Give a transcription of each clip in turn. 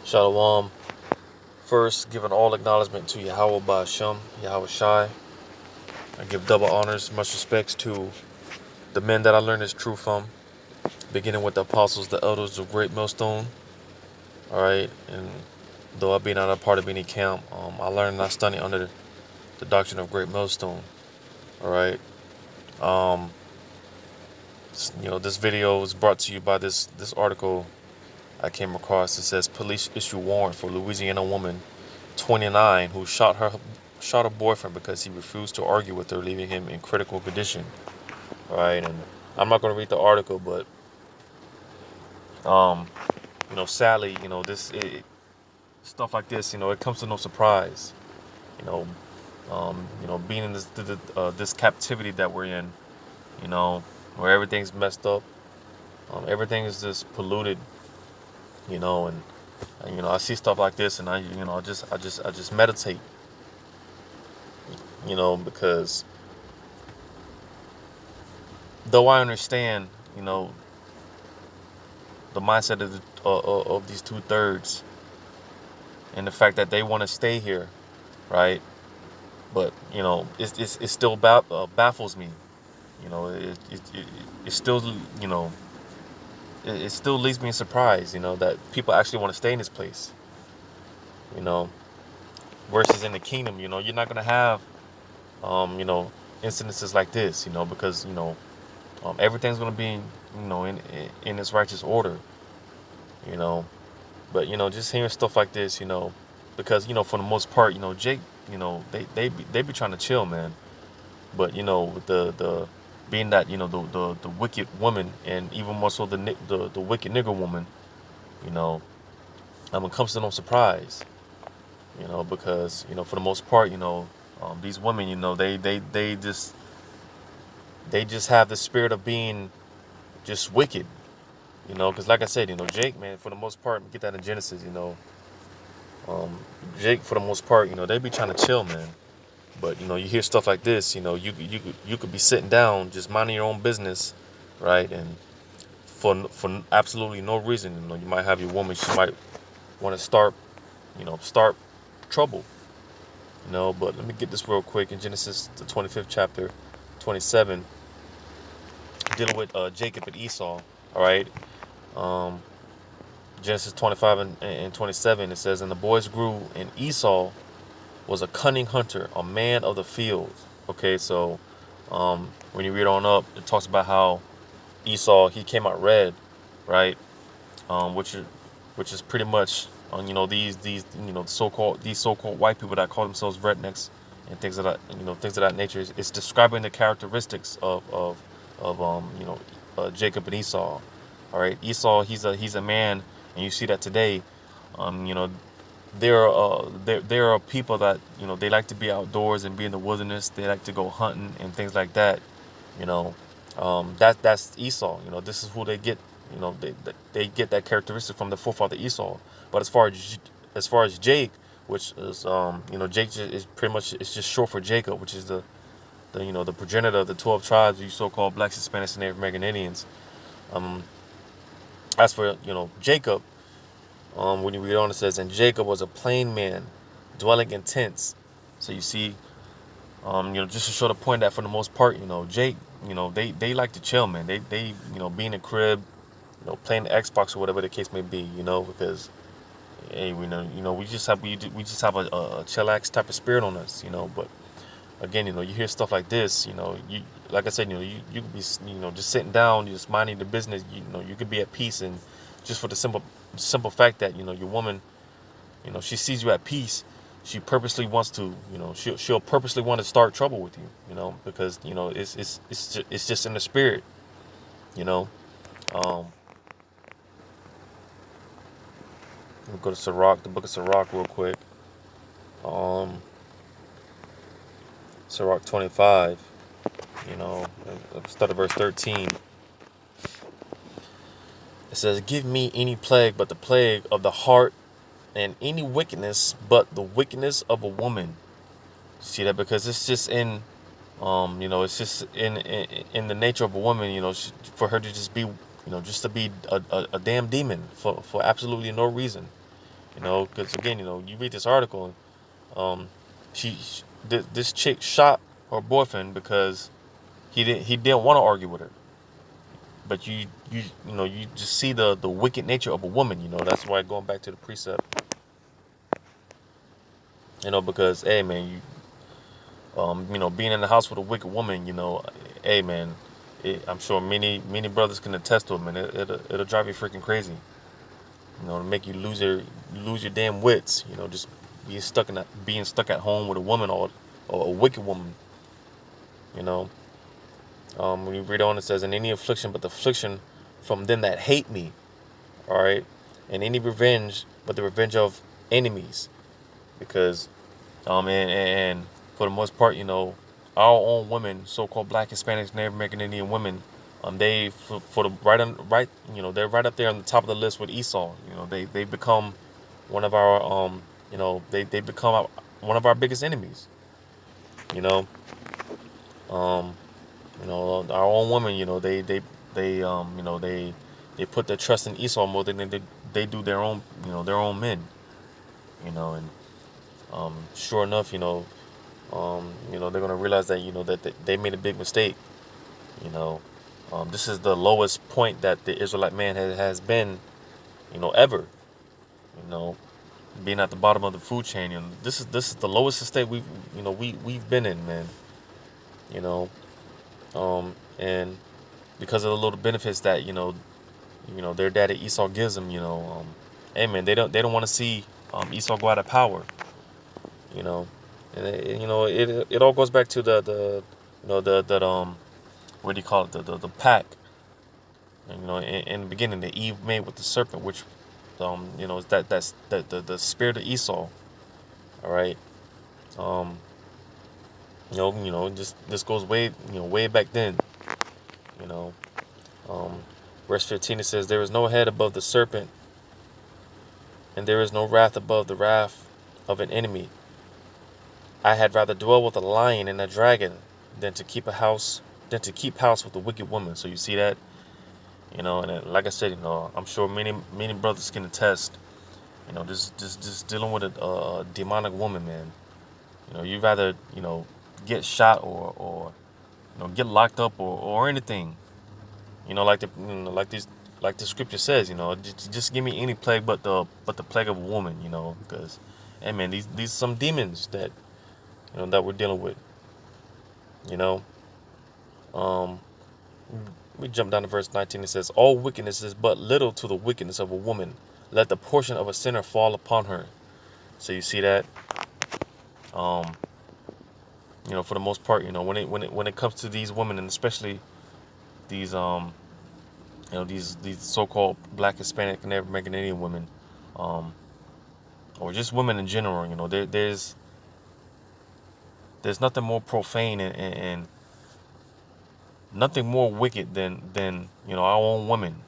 Shalom. First, giving all acknowledgement to Yahweh Ba'Shem, Yahweh Shai. I give double honors, much respects to the men that I learned this truth from, beginning with the apostles, the elders of Great Millstone. All right, and though I be not a part of any camp, I learned and I studied under the doctrine of Great Millstone. All right. Um, this video was brought to you by this article I came across. It says police issue warrant for Louisiana woman 29 who shot her boyfriend because he refused to argue with her, leaving him in critical condition. All right, and I'm not going to read the article, but um, sadly, stuff like this, it comes to no surprise. You know, being in this captivity that we're in, where everything's messed up, everything is just polluted, and I see stuff like this, and I just meditate, because though I understand, the mindset of these 2/3 and the fact that they want to stay here, right? But it still baffles me. It still it still leaves me in surprise. That people actually want to stay in this place. You know, versus in the kingdom. You're not gonna have incidences like this. Because everything's gonna be in its righteous order. You know, but just hearing stuff like this, because for the most part, Jake, they be trying to chill, man. But with the being that the wicked woman, and even more so the wicked nigger woman, you know, it comes to no surprise, because for the most part, these women, they just have the spirit of being just wicked, because like I said, Jake, man, for the most part, get that in Genesis, Jake, for the most part, they be trying to chill, man. But you hear stuff like this, you could be sitting down, just minding your own business, right? And for absolutely no reason, you might have your woman, she might want to start trouble, But let me get this real quick in Genesis, the 25th chapter, 27, dealing with Jacob and Esau. All right, um, Genesis 25 and 27. It says, "And the boys grew, and Esau was a cunning hunter, a man of the field." Okay, so when you read on up, it talks about how Esau, he came out red, right? Which is pretty much these so-called white people that call themselves rednecks and things of that nature. It's describing the characteristics of Jacob and Esau. All right, Esau, he's a man, and you see that today. Um, you know, there are people that they like to be outdoors and be in the wilderness. They like to go hunting and things like that. You know, that's Esau. This is who they get. They get that characteristic from the forefather Esau. But as far as Jake, which is Jake is pretty much, it's just short for Jacob, which is the progenitor of the 12 tribes, you so-called Blacks, Hispanics, and Native American Indians. Um, as for Jacob. When you read on, it says, "And Jacob was a plain man, dwelling in tents." So you see, just to show the point that for the most part, Jake, they like to chill, man. They be in the crib, playing the Xbox or whatever the case may be, because hey, we just have a chillax type of spirit on us, But again, you hear stuff like this, you like I said, you could be, just sitting down, just minding the business, you could be at peace, and just for the simple fact that your woman, she sees you at peace, she purposely wants to, she'll purposely want to start trouble with you, because it's just in the spirit, you know. Um, let me go to Sirach, the book of Sirach, real quick. Um, Sirach 25, start at verse 13. It says, "Give me any plague but the plague of the heart, and any wickedness but the wickedness of a woman." See that? Because it's just it's just in the nature of a woman, for her to just be, just to be a damn demon for absolutely no reason, You know, because again, you know, you read this article, um, she, this chick shot her boyfriend because he didn't want to argue with her. But you know, you just see the wicked nature of a woman. You know, that's why going back to the precept. You know, because hey man, you know, being in the house with a wicked woman, you know, hey man, I'm sure many brothers can attest to it, man. It'll drive you freaking crazy. You know, to make you lose your damn wits. You know, just being stuck at home with a woman or a wicked woman. You know, when you read on, it says, "In any affliction, but the affliction from them that hate me." All right, and any revenge, but the revenge of enemies, because and for the most part, you know, our own women, so-called Black, Hispanics, Native American Indian women, they for the right, you know, they're right up there on the top of the list with Esau. You know, they become one of our you know, they become one of our biggest enemies. You know, um, you know, our own women, you know, you know, they put their trust in Esau more than they do their own, you know, their own men. You know, and sure enough, you know, they're gonna realize that, you know, that they made a big mistake. You know, this is the lowest point that the Israelite man has been, you know, ever. You know, being at the bottom of the food chain. You know, this is the lowest state we've been in, man. You know, and because of the little benefits that their daddy Esau gives them. Hey man, they don't want to see Esau go out of power. You know, and it all goes back to the you know the what do you call it, the pack. And, in the beginning, the Eve made with the serpent, which that's the spirit of Esau. All right. um just this goes way back then. you know um Verse 15, it says, "There is no head above the serpent, and there is no wrath above the wrath of an enemy. I had rather dwell with a lion and a dragon than to keep house with a wicked woman." So you see that. And like I said, I'm sure many brothers can attest. Just dealing with a demonic woman, man. You'd rather get shot or get locked up or anything. Like the scripture says. Just give me any plague but the plague of a woman. Because, hey man, these some demons that we're dealing with. You know. Um, we jump down to verse 19. It says, "All wickedness is but little to the wickedness of a woman. Let the portion of a sinner fall upon her." So you see that. Um, for the most part, when it comes to these women, and especially these these so-called Black, Hispanic, and Native American Indian women, um, or just women in general, there's nothing more profane and nothing more wicked than our own women.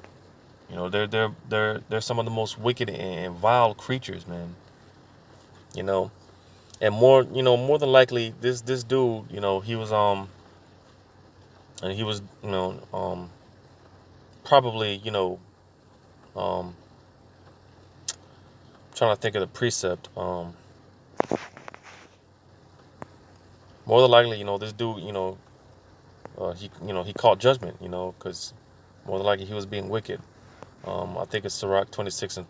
They're some of the most wicked and vile creatures, man. You know, and more than likely, this dude, he was and he was probably um trying to think of the precept. More than likely, this dude, he caught judgment, because more than likely he was being wicked. I think it's Sirach 26 and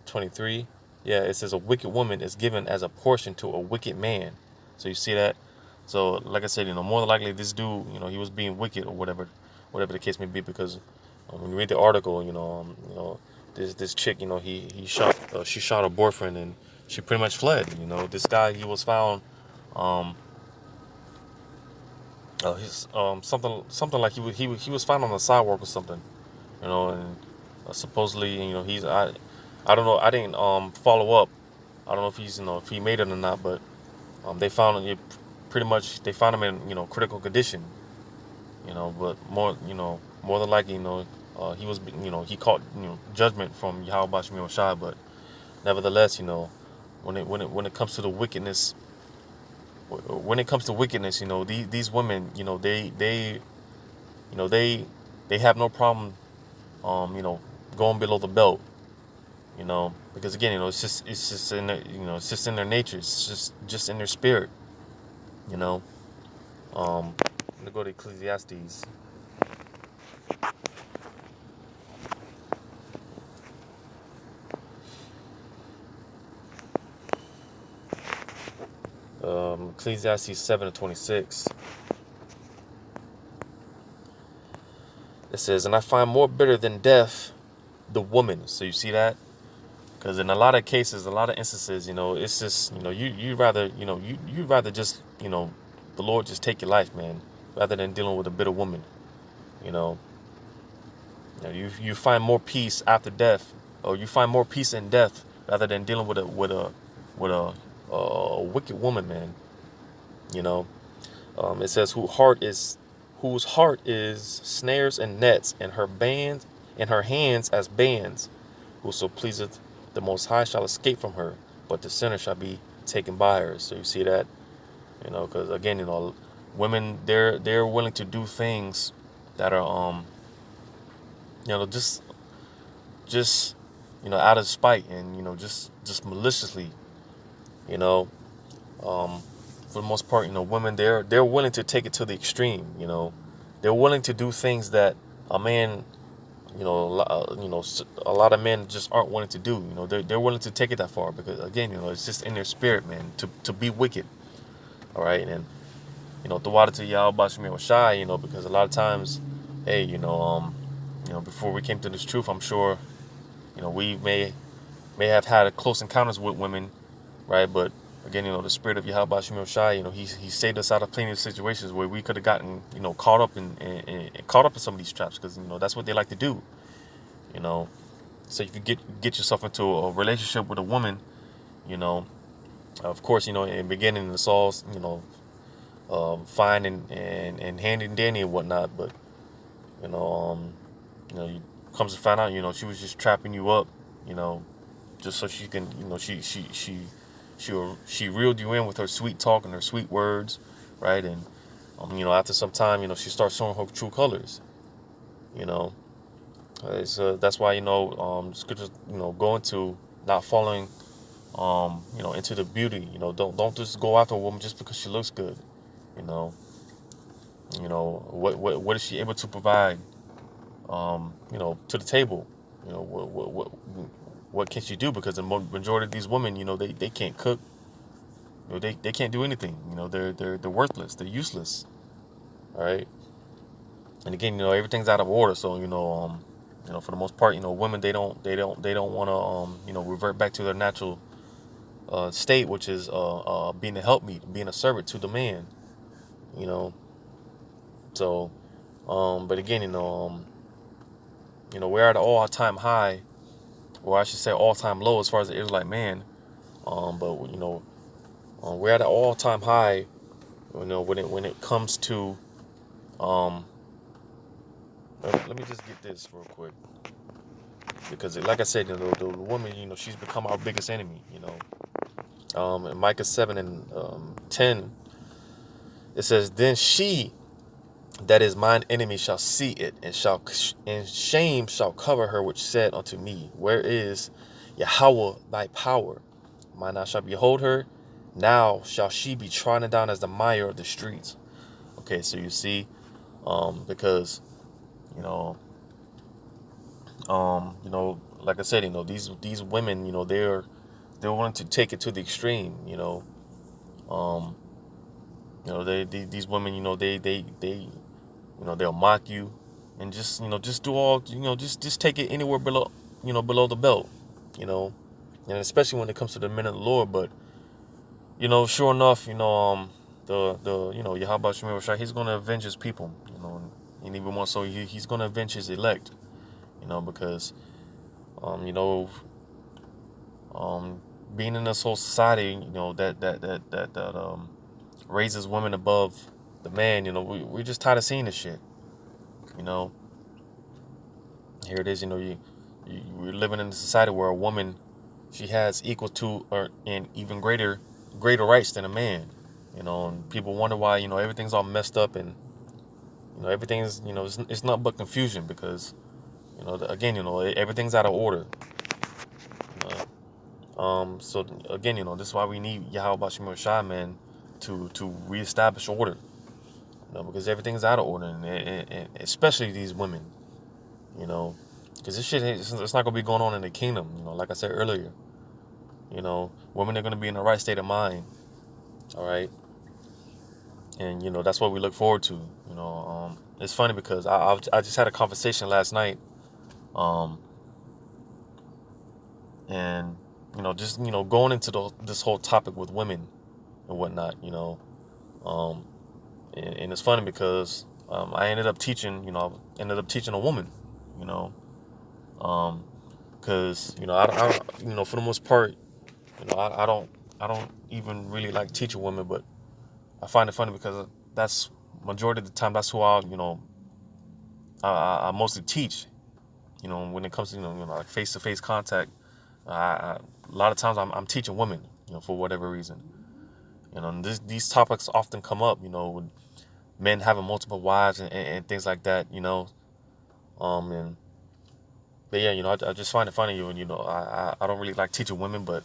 23. Yeah, it says a wicked woman is given as a portion to a wicked man. So you see that. So like I said, more than likely this dude, he was being wicked or whatever the case may be. Because when you read the article, this chick, she shot her boyfriend and she pretty much fled. This guy, he was found, um, he's something like he was found on the sidewalk or something. And supposedly, I don't know. I didn't follow up. I don't know if if he made it or not, but they found it pretty much. They found him in critical condition. But more than likely, he was he caught judgment from Yahweh Shemir Shai. But nevertheless, when it comes to the wickedness, these women, they have no problem, going below the belt. you know, because again, you know, it's just in their, you know, it's just in their nature. It's just in their spirit, you know. I'm gonna go to Ecclesiastes. 7:26. It says, "And I find more bitter than death the woman." So you see that? Because in a lot of cases, a lot of instances, you know, it's just, you know, you rather, you know, you rather just, you know, the Lord just take your life, man, rather than dealing with a bitter woman. You know, you find more peace after death, or you find more peace in death rather than dealing with a wicked woman, man. You know, it says whose heart is snares and nets, and her hands as bands. Whoso pleaseth the Most High shall escape from her, but the sinner shall be taken by her. So you see that, you know, because again, you know, women, they're willing to do things that are you know, just you know, out of spite, and you know, just maliciously, you know. um for the most part, you know, women, they're willing to take it to the extreme, you know. They're willing to do things that a man, you know, you know, a lot of men just aren't willing to do. You know, they're willing to take it that far because again, you know, it's just in their spirit, man, to be wicked. All right, and you know, the water to Yahweh Bashmir Shai, you know, because a lot of times, hey, you know, before we came to this truth, I'm sure, you know, we may have had close encounters with women, right? But again, you know, the spirit of Yahweh Shemel Shai, you know, he saved us out of plenty of situations where we could have gotten, you know, caught up in caught up in some of these traps, because you know that's what they like to do, you know. So if you get yourself into a relationship with a woman, you know, of course, you know, in the beginning it's all, you know, fine and handy and dandy and whatnot, but you know, you comes to find out, you know, she was just trapping you up, you know, just so she can, you know, she reeled you in with her sweet talk and her sweet words, right? And you know, after some time, you know, she starts showing her true colors, you know. So that's why, you know, scriptures, you know, go into not following, you know, into the beauty. You know, don't just go after a woman just because she looks good. You know, what is she able to provide? You know, to the table. You know, what can she do? Because the majority of these women, you know, they can't cook. You know, they can't do anything. You know, they're worthless. They're useless. All right. And again, you know, everything's out of order. So you know, for the most part, you know, women, they don't want to you know, revert back to their natural state, which is being a helpmeet, being a servant to the man. You know. So but again, you know, we're at an all-time high, or I should say all-time low as far as the Israelite man. But you know, we're at an all-time high. You know, when it comes to um, let me just get this real quick, because like I said, you know, the woman, you know, she's become our biggest enemy. You know, in Micah 7:10, it says, "Then she that is mine enemy shall see it, and shame shall cover her, which said unto me, Where is Yahweh thy power? Mine eye shall behold her. Now shall she be trodden down as the mire of the streets." Okay, so you see, because you know, like I said, you know, these women, you know, they're willing to take it to the extreme. Um, these women, you know, you know, they'll mock you, and just, you know, just do all, you know, just take it anywhere below, you know, below the belt, you know, and especially when it comes to the men of the Lord. But you know, sure enough, you know, the you know, Yahweh Shemir Rashai, he's going to avenge his people, you know, and even more so, he's going to avenge his elect, you know, because you know, being in this whole society, you know, that raises women above the man, you know, we're just tired of seeing this shit, you know. Here it is, you know, we're living in a society where a woman, she has equal to or and even greater rights than a man, you know. And people wonder why, you know, everything's all messed up, and you know, everything's, you know, it's not but confusion, because you know, again, you know, everything's out of order. So again, this is why we need Yahweh Shemar Shai, man, to reestablish order. Because everything's out of order, and especially these women, because this shit, it's not gonna be going on in the kingdom. Like I said earlier, women are gonna be in the right state of mind. All right. And that's what we look forward to. It's funny because I just had a conversation last night, um, and just going into this whole topic with women and whatnot. Um, and it's funny because I ended up teaching. A woman. You know, because for the most part, I don't even really like teaching women, but I find it funny because that's majority of the time that's who I mostly teach. When it comes to like face-to-face contact, a lot of times I'm teaching women, for whatever reason. And these topics often come up, with men having multiple wives and things like that, and but yeah, I just find it funny, I don't really like teaching women, but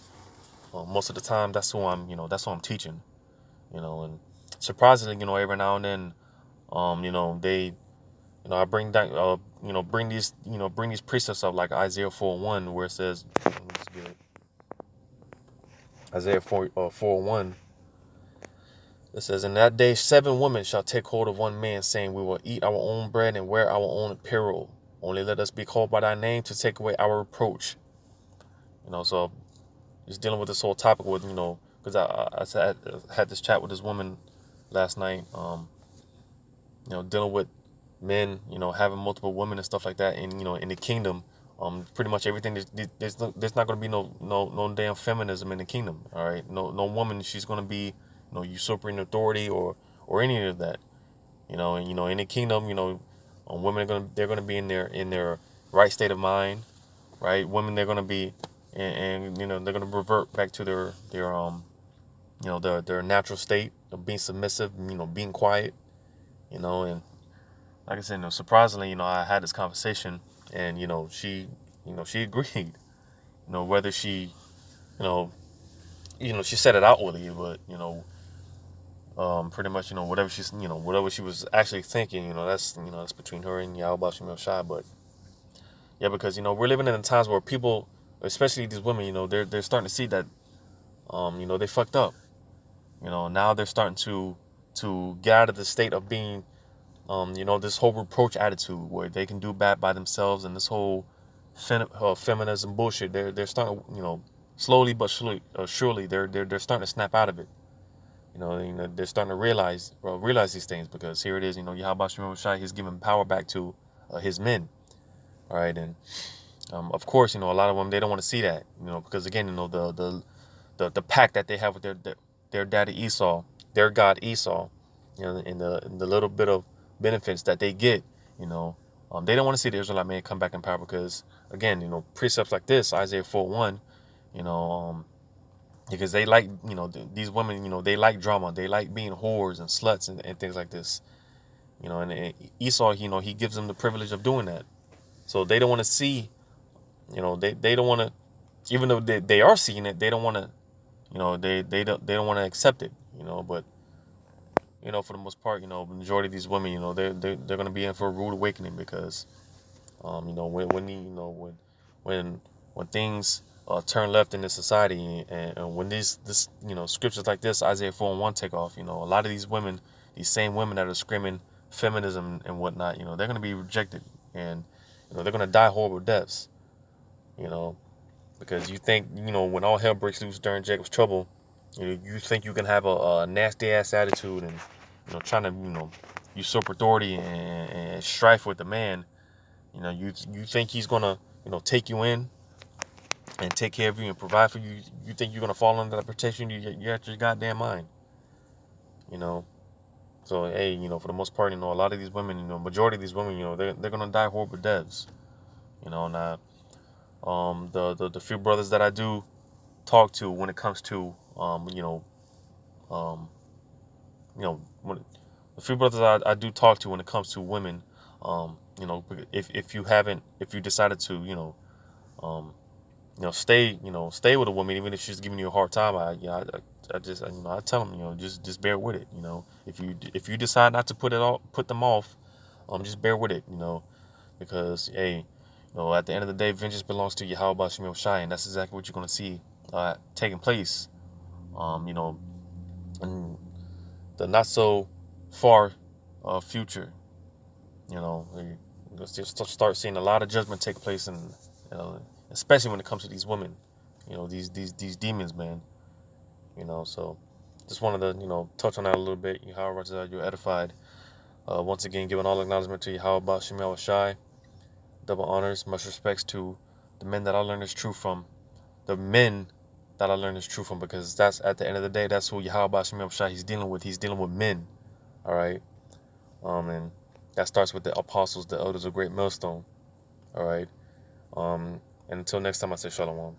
most of the time that's who I'm teaching, and surprisingly, every now and then, they I bring that, bring these precepts up like Isaiah 4:1, where it says, let me just get it. Isaiah 4:1. It says, "In that day 7 women shall take hold of one man, saying, We will eat our own bread and wear our own apparel. Only let us be called by thy name to take away our reproach." So just dealing with this whole topic with, because I had this chat with this woman last night, dealing with men, having multiple women and stuff like that, and in the kingdom, pretty much everything. There's not going to be no damn feminism in the kingdom. All right, no woman. She's going to be usurping authority or any of that. And in the kingdom, women they're gonna be in their right state of mind, right? Women they're gonna be, and they're gonna revert back to their natural state of being submissive, being quiet, and like I said, surprisingly, I had this conversation, and she agreed. Whether she, you know, she said it outwardly, but pretty much, whatever she was actually thinking, that's between her and Yahweh Shem Shai. But yeah, because we're living in the times where people, especially these women, they're starting to see that, they fucked up. Now they're starting to get out of the state of being, this whole reproach attitude where they can do bad by themselves, and this whole feminism bullshit. They're starting, slowly but surely they're starting to snap out of it. They're starting to realize these things, because here it is, Yahweh Shem Shai, he's giving power back to his men. All right, and of course, a lot of them, they don't want to see that, because again, the pact that they have with their daddy Esau, their god Esau, and the little bit of benefits that they get, they don't want to see the Israelite man come back in power, because again, precepts like this, Isaiah 4:1, because they like, these women, they like drama, they like being whores and sluts and things like this, and Esau, he gives them the privilege of doing that. So they don't want to see, they don't want to, even though they are seeing it, they don't want to, they don't want to accept it, but for the most part, the majority of these women, they're going to be in for a rude awakening, because when things turn left in this society, and when this scriptures like this, Isaiah 4:1, take off, a lot of these women, these same women that are screaming feminism and whatnot, they're going to be rejected, and they're going to die horrible deaths, because you think, when all hell breaks loose during Jacob's trouble, you think you can have a nasty ass attitude and trying to usurp authority and strife with the man. You think he's gonna take you in and take care of you and provide for you. You think you're gonna fall under that protection? You're out your goddamn mind. So hey, for the most part, a lot of these women, majority of these women, they're gonna die horrible deaths. Now, the few brothers that I do talk to when it comes to when the few brothers I do talk to when it comes to women, if you decided to um stay with a woman even if she's giving you a hard time. I just, I tell them, just bear with it. If you decide not to put them off, just bear with it. Because hey, at the end of the day, vengeance belongs to Yahweh Shem Shai, and that's exactly what you're gonna see taking place. In the not so far future. You're gonna start seeing a lot of judgment take place, and especially when it comes to these women. These demons, man. So just wanted to touch on that a little bit. Yahweh you're edified. Once again, giving all acknowledgement to Yahweh Shem Shai. Double honors, much respects to the men that I learned this truth from. The men that I learned this truth from, because that's, at the end of the day, that's who Yahweh Shem Shai he's dealing with. He's dealing with men. All right. And that starts with the apostles, the elders of Great Millstone. All right. And until next time, I say shalom.